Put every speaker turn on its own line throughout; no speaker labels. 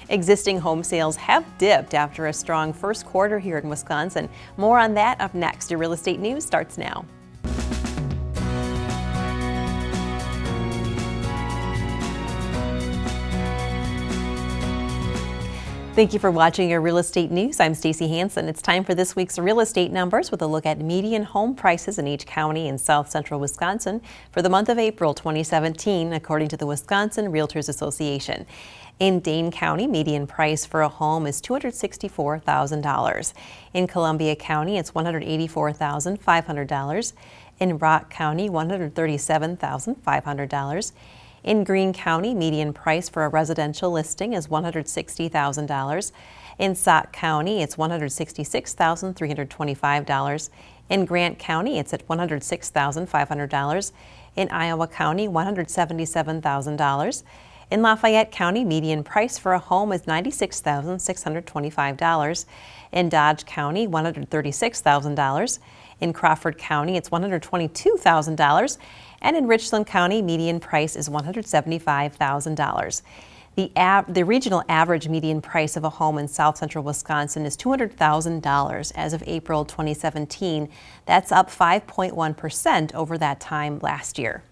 Existing home sales have dipped after a strong first quarter here in Wisconsin. More on that up next. Your real estate news starts now. Thank you for watching your real estate news. I'm Stacy Hansen. It's time for this week's real estate numbers with a look at median home prices in each county in south central Wisconsin for the month of April 2017, according to the Wisconsin Realtors Association. In Dane County, median price for a home is $264,000. In Columbia County, it's $184,500. In Rock County, $137,500. In Greene County, median price for a residential listing is $160,000. In Sauk County, it's $166,325. In Grant County, it's at $106,500. In Iowa County, $177,000. In Lafayette County, median price for a home is $96,625. In Dodge County, $136,000. In Crawford County, it's $122,000. And in Richland County, median price is $175,000. The regional average median price of a home in south central Wisconsin is $200,000 as of April 2017. That's up 5.1% over that time last year.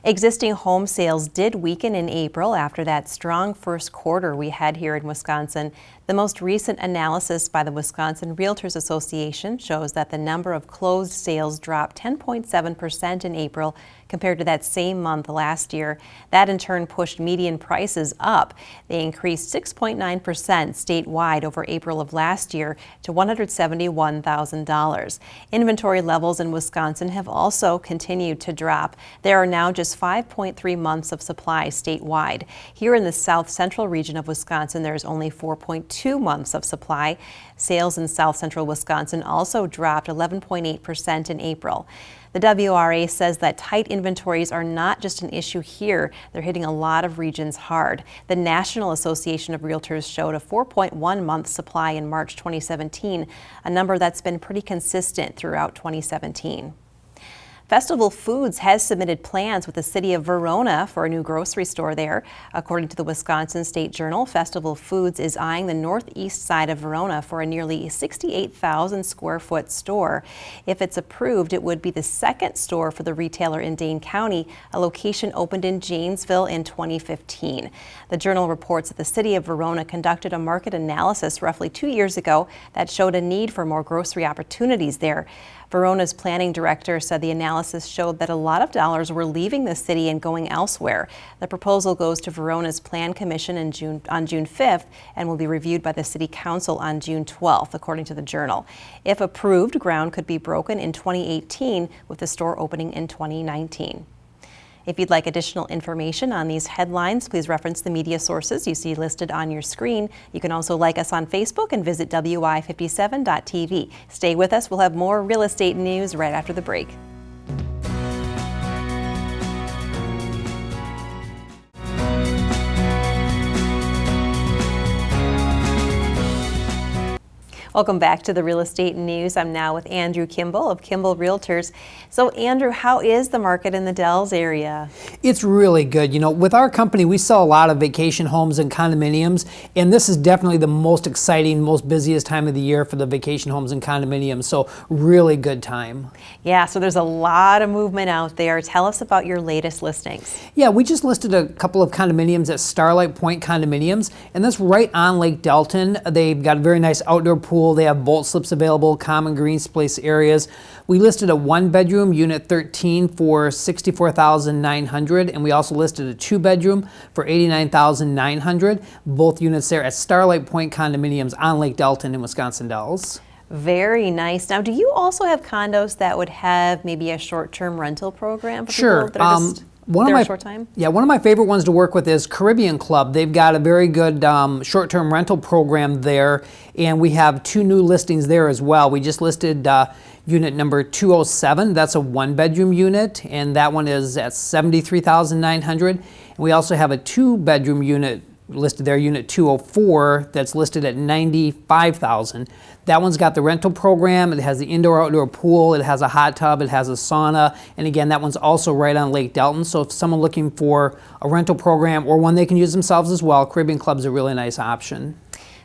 Existing home sales did weaken in April after that strong first quarter we had here in Wisconsin. The most recent analysis by the Wisconsin Realtors Association shows that the number of closed sales dropped 10.7% in April compared to that same month last year. That in turn pushed median prices up. They increased 6.9% statewide over April of last year to $171,000. Inventory levels in Wisconsin have also continued to drop. There are now just 5.3 months of supply statewide. Here in the south central region of Wisconsin, there's only 4.2 months of supply. Sales in south central Wisconsin also dropped 11.8% in April. The WRA says that tight inventories are not just an issue here. They're hitting a lot of regions hard. The National Association of Realtors showed a 4.1 month supply in March 2017, a number that's been pretty consistent throughout 2017. Festival Foods has submitted plans with the city of Verona for a new grocery store there. According to the Wisconsin State Journal, Festival Foods is eyeing the northeast side of Verona for a nearly 68,000 square foot store. If it's approved, it would be the second store for the retailer in Dane County. A location opened in Janesville in 2015. The Journal reports that the city of Verona conducted a market analysis roughly 2 years ago that showed a need for more grocery opportunities there. Verona's planning director said the analysis showed that a lot of dollars were leaving the city and going elsewhere. The proposal goes to Verona's Plan Commission on June 5th and will be reviewed by the City Council on June 12th, according to the Journal. If approved, ground could be broken in 2018 with the store opening in 2019. If you'd like additional information on these headlines, please reference the media sources you see listed on your screen. You can also like us on Facebook and visit WI57.tv. Stay with us. We'll have more real estate news right after the break. Welcome back to the Real Estate News. I'm now with Andrew Kimball of Kimball Realtors. So Andrew, how is the market in the Dells area?
It's really good. You know, with our company, we sell a lot of vacation homes and condominiums, and this is definitely the most exciting, most busiest time of the year for the vacation homes and condominiums. So really good time. Yeah,
so there's a lot of movement out there. Tell us about your latest listings.
Yeah, we just listed a couple of condominiums at Starlight Point Condominiums, and that's right on Lake Delton. They've got a very nice outdoor pool. They have bolt slips available, common green space areas. We listed a one-bedroom, unit 13, for $64,900, and we also listed a two-bedroom for $89,900. Both units there at Starlight Point Condominiums on Lake Delton in Wisconsin Dells.
Very nice. Now, do you also have condos that would have maybe a short-term rental program for
people
that are just
one of my favorite ones to work with is Caribbean Club. They've got a very good short-term rental program there, and we have two new listings there as well. We just listed unit number 207. That's a one-bedroom unit, and that one is at $73,900. And we also have a two-bedroom unit listed there, unit 204, that's listed at $95,000. That one's got the rental program, it has the indoor-outdoor pool, it has a hot tub, it has a sauna, and again, that one's also right on Lake Delton. So if someone looking for a rental program or one they can use themselves as well, Caribbean Club's a really nice option.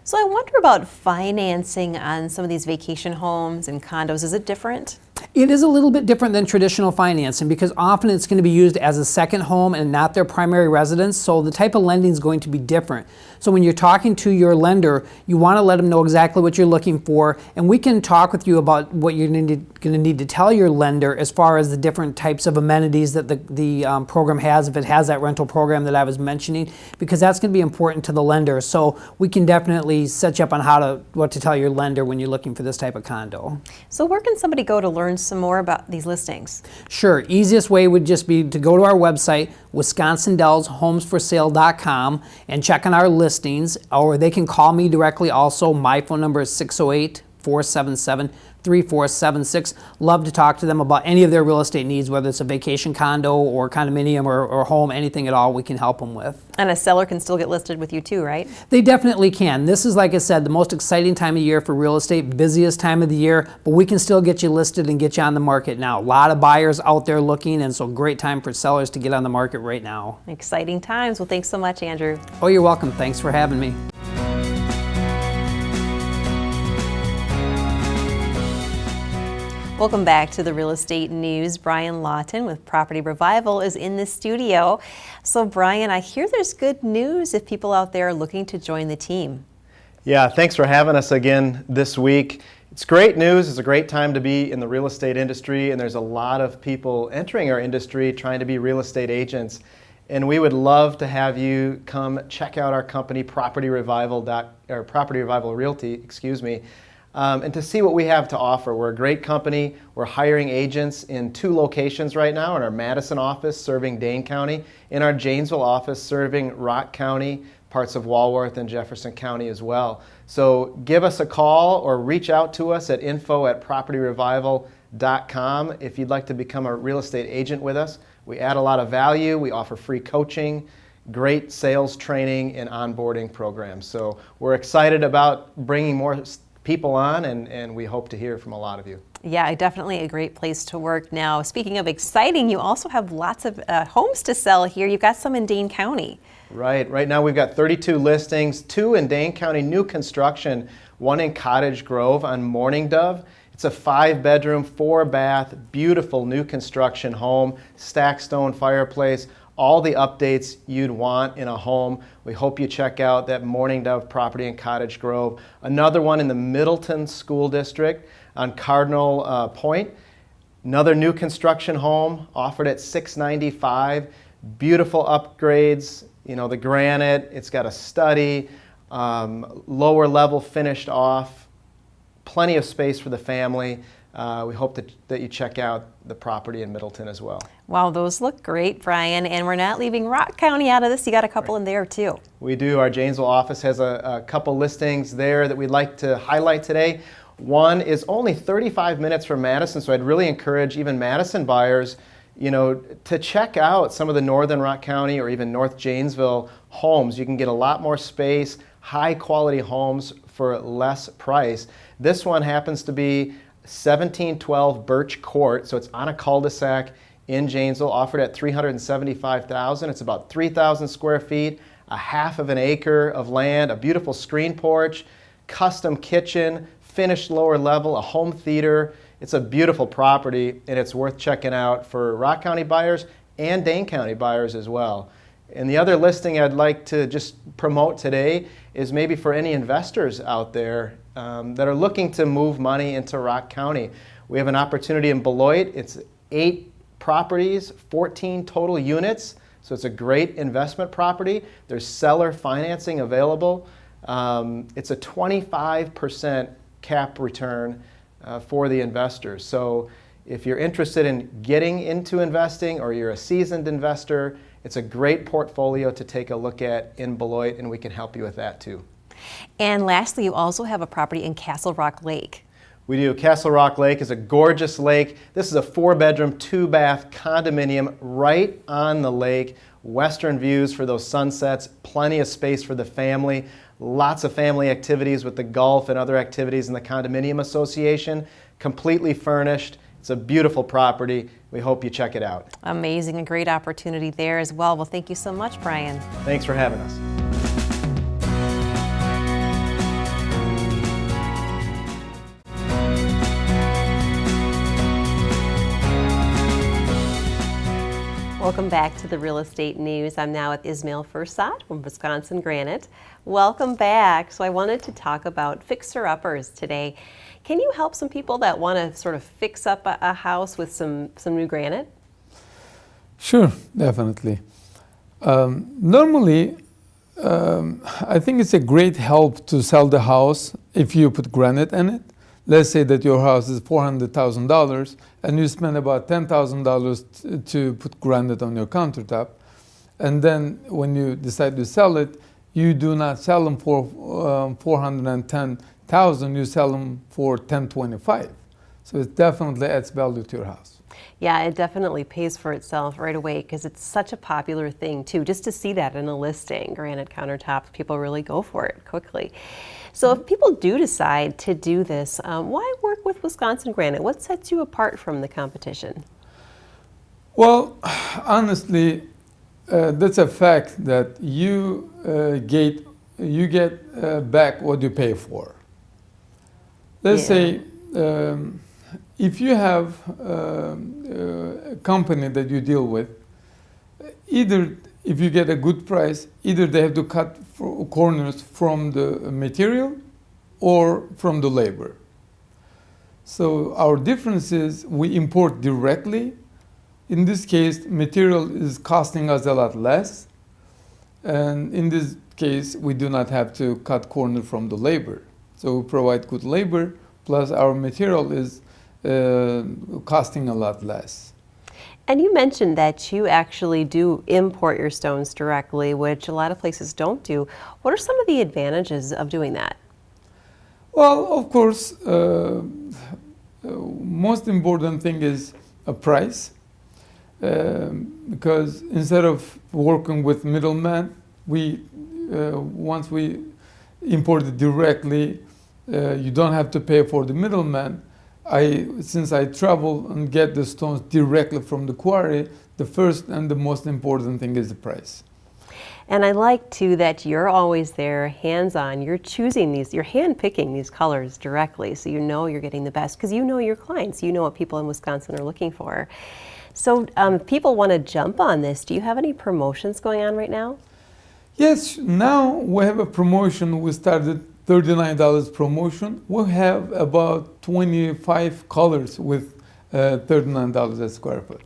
So I wonder about financing on some of these vacation homes and condos. Is it different?
It is a little bit different than traditional financing because often it's going to be used as a second home and not their primary residence, so the type of lending is going to be different. So when you're talking to your lender, you want to let them know exactly what you're looking for, and we can talk with you about what you're going to need to tell your lender as far as the different types of amenities that the program has, if it has that rental program that I was mentioning, because that's going to be important to the lender. So we can definitely set you up on what to tell your lender when you're looking for this type of condo.
So where can somebody go to learn some more about these listings?
Sure. Easiest way would just be to go to our website, WisconsinDellsHomesForSale.com, and check on our listings, or they can call me directly also. My phone number is 608-477-3476. Love to talk to them about any of their real estate needs, whether it's a vacation condo or condominium or home, anything at all we can help them with.
And a seller can still get listed with you too, right?
They definitely can. This is, like I said, the most exciting time of year for real estate, busiest time of the year, but we can still get you listed and get you on the market now. A lot of buyers out there looking, and so great time for sellers to get on the market right now.
Exciting times. Well, thanks so much, Andrew.
Oh, you're welcome. Thanks for having me.
Welcome back to the Real Estate News. Brian Lawton with Property Revival is in the studio. So Brian, I hear there's good news if people out there are looking to join the team.
Yeah, thanks for having us again this week. It's great news. It's a great time to be in the real estate industry, and there's a lot of people entering our industry trying to be real estate agents. And we would love to have you come check out our company, Property Revival Realty, and to see what we have to offer. We're a great company. We're hiring agents in 2 locations right now, in our Madison office serving Dane County, in our Janesville office serving Rock County, parts of Walworth and Jefferson County as well. So give us a call or reach out to us at info@propertyrevival.com if you'd like to become a real estate agent with us. We add a lot of value. We offer free coaching, great sales training, and onboarding programs. So we're excited about bringing more people on, and we hope to hear from a lot of you.
Yeah, definitely a great place to work. Now, speaking of exciting, you also have lots of homes to sell here. You've got some in Dane County.
Right now we've got 32 listings, 2 in Dane County, new construction, 1 in Cottage Grove on Morning Dove. It's a 5-bedroom, 4-bath, beautiful new construction home, stacked stone fireplace, all the updates you'd want in a home. We hope you check out that Morning Dove property in Cottage Grove. Another one in the Middleton School District on Cardinal Point. Another new construction home offered at $695. Beautiful upgrades, you know, the granite, it's got a study, lower level finished off, plenty of space for the family. We hope that you check out the property in Middleton as well.
Wow, those look great, Brian. And we're not leaving Rock County out of this. You got a couple in there too.
We do. Our Janesville office has a couple listings there that we'd like to highlight today. One is only 35 minutes from Madison, so I'd really encourage even Madison buyers, you know, to check out some of the northern Rock County or even North Janesville homes. You can get a lot more space, high quality homes for less price. This one happens to be 1712 Birch Court, so it's on a cul-de-sac in Janesville, offered at $375,000. It's about 3,000 square feet, a half of an acre of land, a beautiful screen porch, custom kitchen, finished lower level, a home theater. It's a beautiful property, and it's worth checking out for Rock County buyers and Dane County buyers as well. And the other listing I'd like to just promote today is maybe for any investors out there that are looking to move money into Rock County. We have an opportunity in Beloit. It's 8 properties, 14 total units, so it's a great investment property. There's seller financing available. It's a 25% cap return for the investors. So if you're interested in getting into investing or you're a seasoned investor, it's a great portfolio to take a look at in Beloit, and we can help you with that too.
And lastly, you also have a property in Castle Rock Lake.
We do. Castle Rock Lake is a gorgeous lake. This is a 4-bedroom, 2-bath condominium right on the lake. western views for those sunsets, plenty of space for the family, lots of family activities with the golf and other activities in the condominium association, completely furnished. It's a beautiful property. We hope you check it out.
Amazing, a great opportunity there as well. Well, thank you so much, Brian.
Thanks for having us.
Welcome back to the Real Estate News. I'm now with Ismail Fursat from Wisconsin Granite. Welcome back. So I wanted to talk about fixer-uppers today. Can you help some people that want to sort of fix up a house with some new granite?
Sure, definitely. Normally, I think it's a great help to sell the house if you put granite in it. Let's say that your house is $400,000 and you spend about $10,000 to put granite on your countertop. And then when you decide to sell it, you do not sell them for $410,000, you sell them for $1,025. So it definitely adds value to your house.
Yeah, it definitely pays for itself right away because it's such a popular thing too. Just to see that in a listing, granite countertops, people really go for it quickly. So if people do decide to do this, why work with Wisconsin Granite? What sets you apart from the competition?
Well, honestly, that's a fact that you get back what you pay for. Let's say if you have a company that you deal with, either if you get a good price, either they have to cut corners from the material or from the labor. So our difference is we import directly. In this case, material is costing us a lot less. And in this case, we do not have to cut corner from the labor. So we provide good labor, plus our material is costing a lot less.
And you mentioned that you actually do import your stones directly, which a lot of places don't do. What are some of the advantages of doing that?
Well, of course, most important thing is a price. Because instead of working with middlemen, once we import it directly, you don't have to pay for the middleman. Since I travel and get the stones directly from the quarry, the first and the most important thing is the price.
And I like too that you're always there, hands-on. You're choosing these, you're hand-picking these colors directly, so you know you're getting the best because you know your clients, you know what people in Wisconsin are looking for. So if people want to jump on this, do you have any promotions going on right now? Yes,
now we have a promotion. We started $39 promotion. We have about 25 colors with $39 a square foot.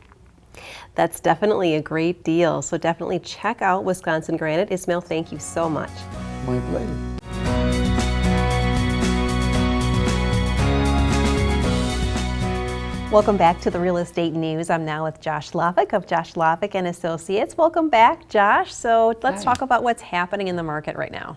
That's definitely a great deal. So definitely check out Wisconsin Granite. Ismail, thank you so much.
My pleasure.
Welcome back to the Real Estate News. I'm now with Josh Lovick of Josh Lovick and Associates. Welcome back, Josh. So let's talk about what's happening in the market right now.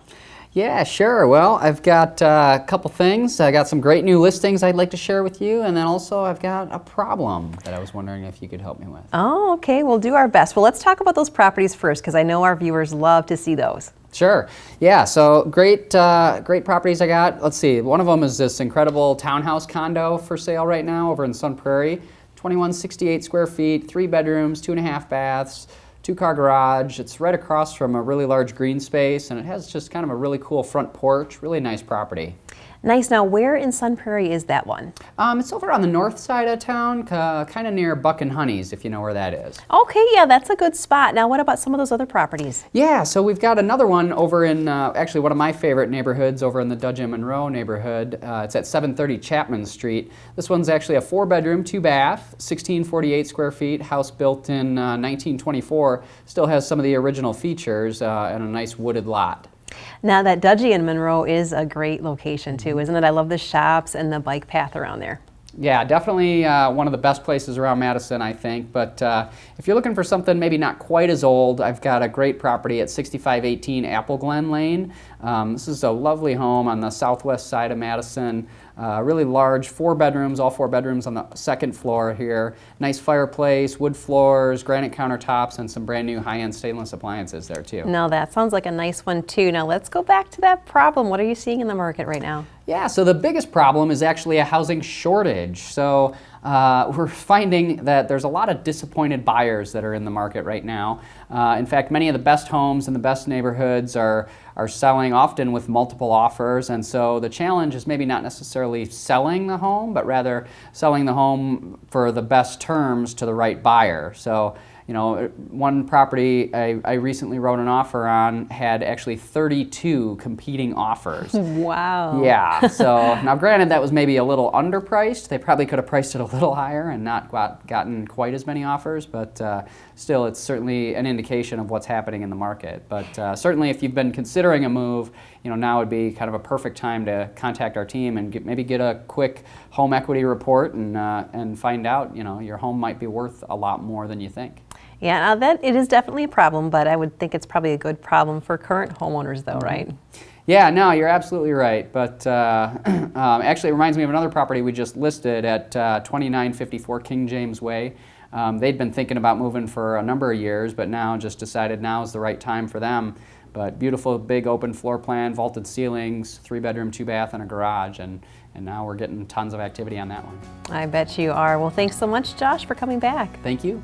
Yeah, sure. Well, I've got a couple things. I got some great new listings I'd like to share with you, and then also I've got a problem that I was wondering if you could help me with.
Oh, okay. We'll do our best. Well, let's talk about those properties first because I know our viewers love to see those.
Sure. Yeah, so great properties I got. Let's see. One of them is this incredible townhouse condo for sale right now over in Sun Prairie. 2168 square feet, 3 bedrooms, 2.5 baths. 2-car garage. It's right across from a really large green space, and it has just kind of a really cool front porch. Really nice property.
Nice. Now, where in Sun Prairie is that one?
It's over on the north side of town, kind of near Buck and Honey's, if you know where that is.
Okay, yeah, that's a good spot. Now, what about some of those other properties?
Yeah, so we've got another one over in, actually one of my favorite neighborhoods over in the Dudge and Monroe neighborhood. It's at 730 Chapman Street. This one's actually a 4-bedroom, 2-bath, 1648 square feet, house built in 1924. Still has some of the original features and a nice wooded lot.
Now that Dudgey and Monroe is a great location too, isn't it? I love the shops and the bike path around there.
Yeah, definitely one of the best places around Madison, I think. But if you're looking for something maybe not quite as old, I've got a great property at 6518 Apple Glen Lane. This is a lovely home on the southwest side of Madison. Really large, 4 bedrooms, all 4 bedrooms on the 2nd floor here. Nice fireplace, wood floors, granite countertops, and some brand new high-end stainless appliances there too.
Now that sounds like a nice one too. Now let's go back to that problem. What are you seeing in the market right now?
Yeah, so the biggest problem is actually a housing shortage. So we're finding that there's a lot of disappointed buyers that are in the market right now. In fact, many of the best homes in the best neighborhoods are selling often with multiple offers, and so the challenge is maybe not necessarily selling the home, but rather selling the home for the best terms to the right buyer. So, you know, one property I recently wrote an offer on had actually 32 competing offers.
Wow.
Yeah, so now granted that was maybe a little underpriced. They probably could have priced it a little higher and not gotten quite as many offers, but still it's certainly an indication of what's happening in the market. But certainly if you've been considering a move, you know, now would be kind of a perfect time to contact our team and maybe get a quick home equity report and find out, you know, your home might be worth a lot more than you think.
Yeah, now that it is definitely a problem, but I would think it's probably a good problem for current homeowners though, right?
Yeah, no, you're absolutely right. But actually, it reminds me of another property we just listed at 2954 King James Way. They'd been thinking about moving for a number of years, but now just decided now is the right time for them. But beautiful, big open floor plan, vaulted ceilings, 3-bedroom, 2-bath, and a garage. And now we're getting tons of activity on that one.
I bet you are. Well, thanks so much, Josh, for coming back.
Thank you.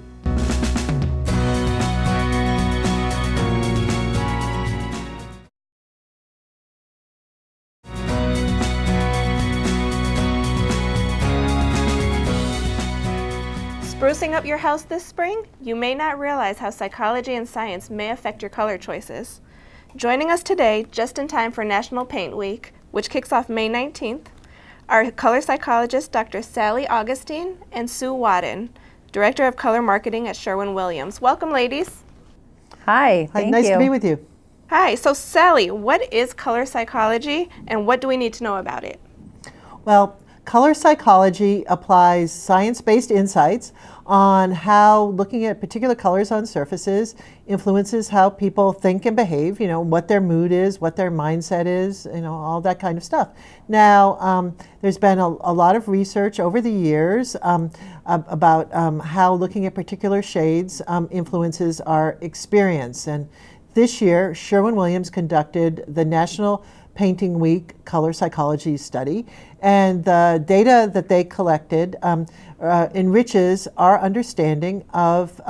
Sprucing up your house this spring? You may not realize how psychology and science may affect your color choices. Joining us today, just in time for National Paint Week, which kicks off May 19th, are color psychologists Dr. Sally Augustine and Sue Wadden, Director of Color Marketing at Sherwin-Williams. Welcome, ladies.
Hi, thank
nice
you.
to be with you.
Hi, so Sally, what is color psychology and what do we need to know about it?
Well, color psychology applies science-based insights on how looking at particular colors on surfaces influences how people think and behave, you know, what their mood is, what their mindset is, you know, all that kind of stuff. Now, there's been a lot of research over the years about how looking at particular shades influences our experience. And this year, Sherwin-Williams conducted the National Painting Week Color Psychology Study, and the data that they collected enriches our understanding of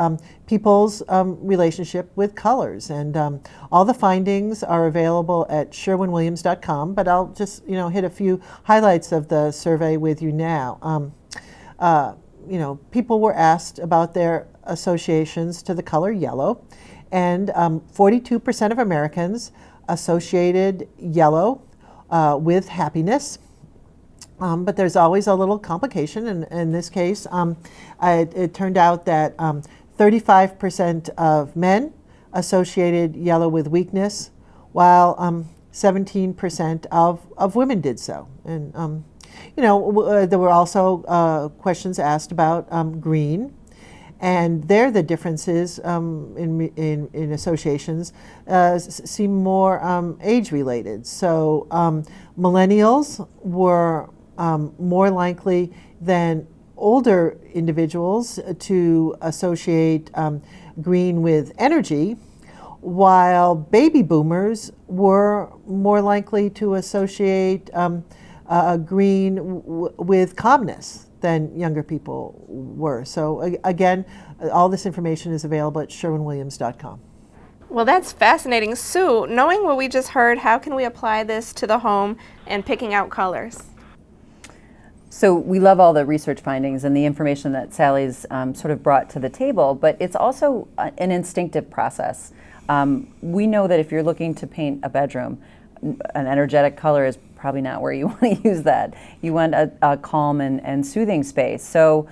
people's relationship with colors. And all the findings are available at sherwinwilliams.com, but I'll just hit a few highlights of the survey with you now. People were asked about their associations to the color yellow, and 42% of Americans associated yellow with happiness. But there's always a little complication. And in this case, it turned out that 35% of men associated yellow with weakness, while 17% of women did so. And there were also questions asked about green. And there, the differences in associations seem more age-related. So millennials were more likely than older individuals to associate green with energy, while baby boomers were more likely to associate green with calmness than younger people were. So again, all this information is available at sherwinwilliams.com.
Well, that's fascinating. Sue, knowing what we just heard, how can we apply this to the home and picking out colors?
So we love all the research findings and the information that Sally's sort of brought to the table, but it's also an instinctive process. We know that if you're looking to paint a bedroom, an energetic color is probably not where you want to use that. You want a calm and soothing space. So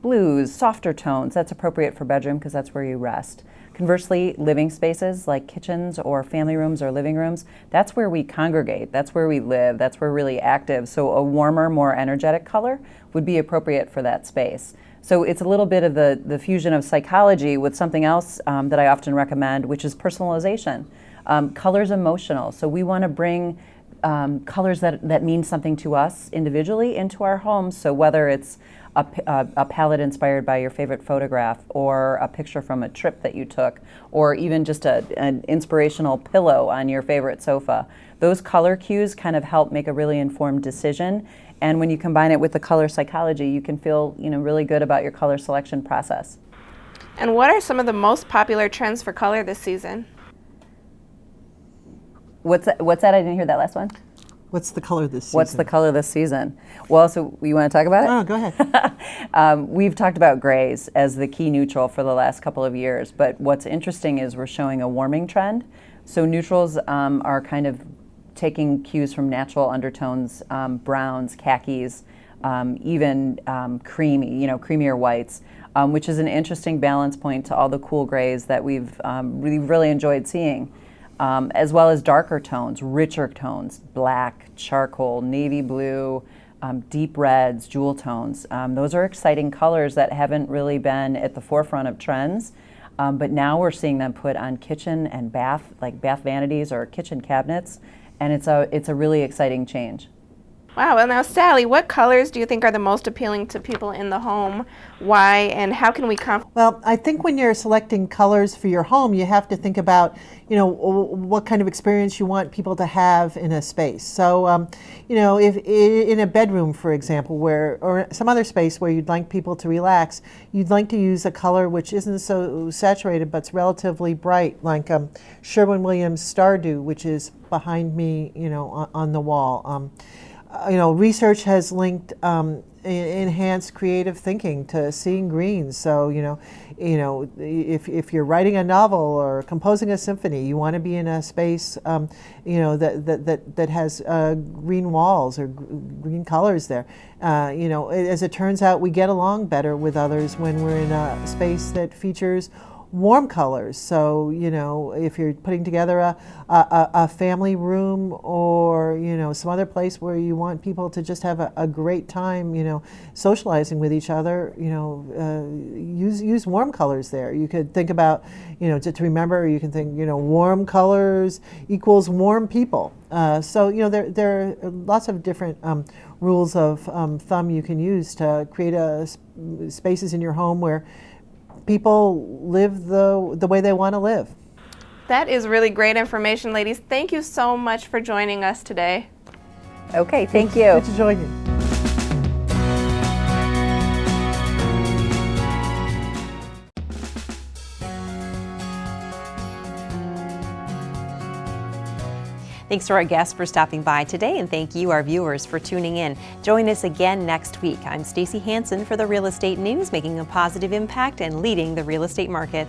blues, softer tones, that's appropriate for bedroom because that's where you rest. Conversely, living spaces like kitchens or family rooms or living rooms, that's where we congregate, that's where we live, that's where we're really active. So a warmer, more energetic color would be appropriate for that space. So it's a little bit of the fusion of psychology with something else that I often recommend, which is personalization. Color's emotional, so we want to bring colors that mean something to us individually into our homes. So whether it's a palette inspired by your favorite photograph, or a picture from a trip that you took, or even just an inspirational pillow on your favorite sofa, those color cues kind of help make a really informed decision. And when you combine it with the color psychology, you can feel, really good about your color selection process.
And what are some of the most popular trends for color this season?
What's that? I didn't hear that last one.
What's the color this season?
What's the color this season? Well, so you want to talk about it?
Oh, go ahead.
We've talked about grays as the key neutral for the last couple of years, but what's interesting is we're showing a warming trend. So neutrals are kind of taking cues from natural undertones, browns, khakis, even creamy, creamier whites, which is an interesting balance point to all the cool grays that we've really enjoyed seeing. As well as darker tones, richer tones, black, charcoal, navy blue, deep reds, jewel tones. Those are exciting colors that haven't really been at the forefront of trends, but now we're seeing them put on kitchen and bath, like bath vanities or kitchen cabinets, and it's a really exciting change.
Wow, well now Sally, what colors do you think are the most appealing to people in the home? Why, and how can we
Well, I think when you're selecting colors for your home, you have to think about, what kind of experience you want people to have in a space. So, if in a bedroom, for example, or some other space where you'd like people to relax, you'd like to use a color which isn't so saturated but's relatively bright, like Sherwin-Williams Stardew, which is behind me, on the wall. Research has linked enhanced creative thinking to seeing greens. So, if you're writing a novel or composing a symphony, you want to be in a space, that has green walls or green colors there. As it turns out, we get along better with others when we're in a space that features warm colors. So, if you're putting together a family room or, some other place where you want people to just have a great time, socializing with each other, use warm colors there. You could think about, to remember, you can think, warm colors equals warm people. So, there are lots of different rules of thumb you can use to create spaces in your home where people live the way they want to live.
That is really great information, ladies. Thank you so much for joining us today.
Okay, thank you.
Good to join you.
Thanks to our guests for stopping by today, and thank you, our viewers, for tuning in. Join us again next week. I'm Stacy Hansen for the Real Estate News, making a positive impact and leading the real estate market.